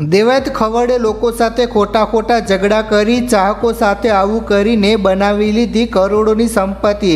દેવાયત ખવડે લોકો સાથે ખોટા ઝઘડા કરી ચાહકો સાથે આવું કરીને બનાવી લીધી કરોડોની સંપત્તિ।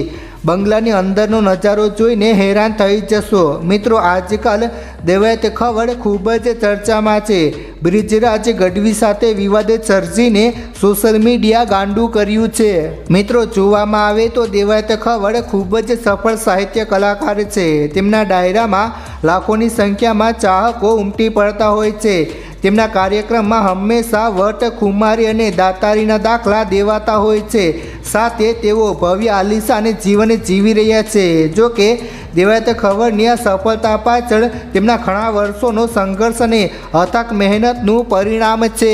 બંગલાની અંદરનો નજારો જોઈને હેરાન થઈ જશો। મિત્રો, આજકાલ દેવાયત ખવડ ખૂબ જ ચર્ચામાં છે। બ્રિજરાજ ગઢવી સાથે વિવાદ સર્જીને સોશિયલ મીડિયા ગાંડું કર્યું છે। મિત્રો, જોવામાં આવે તો દેવાયત ખવડ ખૂબ જ સફળ સાહિત્ય કલાકાર છે। તેમના ડાયરામાં લાખોની સંખ્યામાં ચાહકો ઉમટી પડતા હોય છે। તેમના કાર્યક્રમમાં હંમેશા વટ, ખુમારી અને દાતારીના દાખલા દેવાતા હોય છે। સાથે તેઓ ભવ્ય આલિશાન જીવન જીવી રહ્યા છે। જો કે દેવાયત ખવડની આ સફળતા પાછળ તેમના ઘણા વર્ષોનો સંઘર્ષ અને અથાક મહેનતનું પરિણામ છે।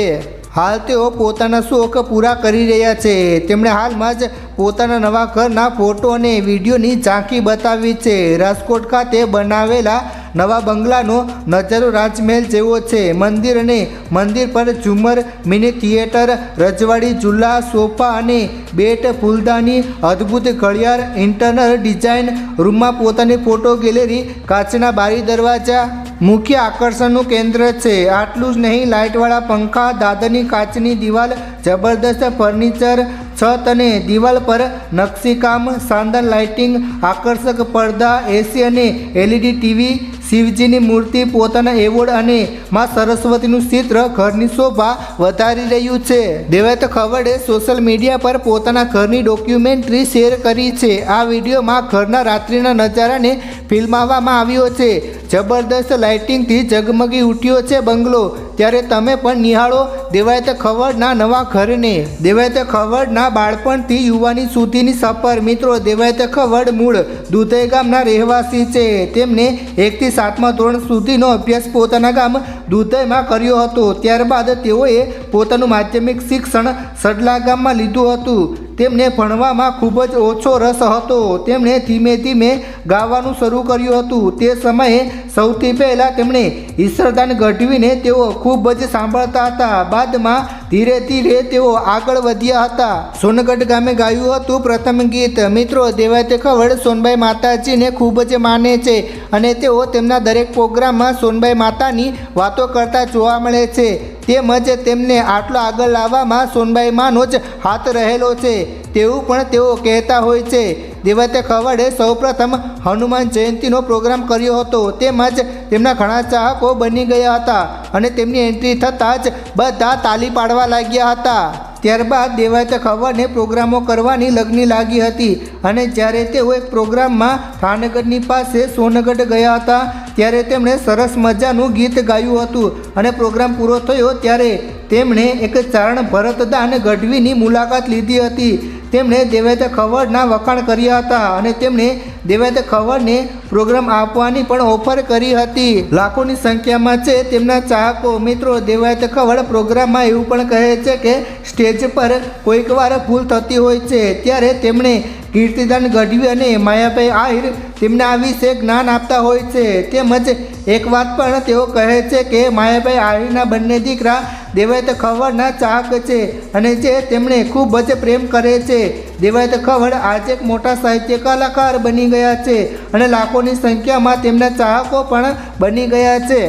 હાલ તેઓ પોતાના શોખ પૂરા કરી રહ્યા છે। તેમણે હાલમાં જ પોતાના નવા ઘરના ફોટો અને વિડીયોની ઝાંખી બતાવી છે। રાજકોટ ખાતે બનાવેલા નવા બંગલાનો નજારો રાજમહેલ જેવો છે। મંદિર અને મંદિર પર ઝુમર, મિની થિયેટર, રજવાડી ઝૂલા, સોફા અને બેટ, ફૂલદાની, અદ્ભુત ઘડિયાળ, ઇન્ટરનલ ડિઝાઇન, રૂમમાં પોતાની ફોટો ગેલેરી, કાચના બારી દરવાજા મુખ્ય આકર્ષણનું કેન્દ્ર છે। આટલું જ નહીં, લાઇટવાળા પંખા, દાદરની કાચની દિવાલ, જબરદસ્ત ફર્નિચર, છત અને દિવાલ પર નકશીકામ, શાનદાર લાઇટિંગ, આકર્ષક પડદા, એસી અને એલઈડી ટીવી, શિવજીની મૂર્તિ, પોતાના એવોર્ડ અને માં સરસ્વતીનું ચિત્ર ઘરની શોભા વધારી રહ્યું છે। દેવાયત ખવડે સોશિયલ મીડિયા પર પોતાના ઘરની ડોક્યુમેન્ટરી શેર કરી છે। આ વિડીયોમાં ઘરના રાત્રિના નજારાને ફિલ્માવવામાં આવ્યો છે। જબરદસ્ત લાઇટિંગથી ઝગમગી ઉઠ્યો છે બંગલો। ત્યારે તમે પણ નિહાળો દેવાયત ખવડના નવા ઘરને। દેવાયત ખવડના બાળપણથી યુવાની સુધીની સફર। મિત્રો, દેવાયત ખવડ મૂળ દુધઈ ગામના રહેવાસી છે। તેમને 1 થી 7મા ધોરણ સુધીનો અભ્યાસ પોતાના ગામ દુધઈમાં કર્યો હતો। ત્યારબાદ તેઓએ પોતાનું માધ્યમિક શિક્ષણ સડલા ગામમાં લીધું હતું। તેમને ભણવામાં ખૂબ જ ઓછો રસ હતો। તેમણે ધીમે ધીમે ગાવાનું શરૂ કર્યું હતું। તે સમયે સૌથી પહેલાં તેમણે ઈશ્વરદાન ગઢવીને તેઓ ખૂબ જ સાંભળતા હતા। બાદમાં ધીરે ધીરે તેઓ આગળ વધ્યા હતા। સોનગઢ ગામે ગાયું હતું પ્રથમ ગીત। મિત્રો, દેવાયત ખવડ સોનબાઈ માતાજીને ખૂબ જ માને છે અને તેઓ તેમના દરેક પ્રોગ્રામમાં સોનબાઈ માતાની વાતો કરતા જોવા મળે છે। તેમજ તેમને આટલો આગળ લાવવામાં સોનબાઈ માનો જ હાથ રહેલો છે તેવું પણ તેઓ કહેતા હોય છે। દેવાયત ખવડે સૌપ્રથમ હનુમાન જયંતીનો પ્રોગ્રામ કર્યો હતો। તેમજ તેમના ઘણા ચાહકો બની ગયા હતા અને તેમની એન્ટ્રી થતાં જ બધા તાલી પાડવા લાગ્યા હતા। ત્યારબાદ દેવાયત ખવડને પ્રોગ્રામો કરવાની લગ્ન લાગી હતી અને જ્યારે તેઓ એક પ્રોગ્રામમાં થાનગઢની પાસે સોનગઢ ગયા હતા ત્યારે તેમણે સરસ મજાનું ગીત ગાયું હતું અને પ્રોગ્રામ પૂરો થયો ત્યારે તેમણે એક ચારણ ભરતદાન ગઢવીની મુલાકાત લીધી હતી। તેમણે દેવાયત ખવડના વખાણ કર્યા હતા અને તેમણે દેવાયત ખવડને પ્રોગ્રામ આપવાની પણ ઓફર કરી હતી। લાખોની સંખ્યામાં છે તેમના ચાહકો। મિત્રો, દેવાયત ખવડ પ્રોગ્રામમાં એવું પણ કહે છે કે સ્ટેજ પર કોઈક વાર ભૂલ થતી હોય છે ત્યારે તેમણે કીર્તિદાન ગઢવી અને માયાભાઈ આહિર તેમને આ વિશે જ્ઞાન આપતા હોય છે। તેમજ એક વાત પણ તેઓ કહે છે કે માયાભાઈ આહિરના બંને દીકરા દેવાયત ખવડના ચાહક છે અને જે તેમણે ખૂબ જ પ્રેમ કરે છે। દેવાયત ખવડ આજે એક મોટા સાહિત્ય કલાકાર બની ગયા છે અને લાખોની સંખ્યામાં તેમના ચાહકો પણ બની ગયા છે।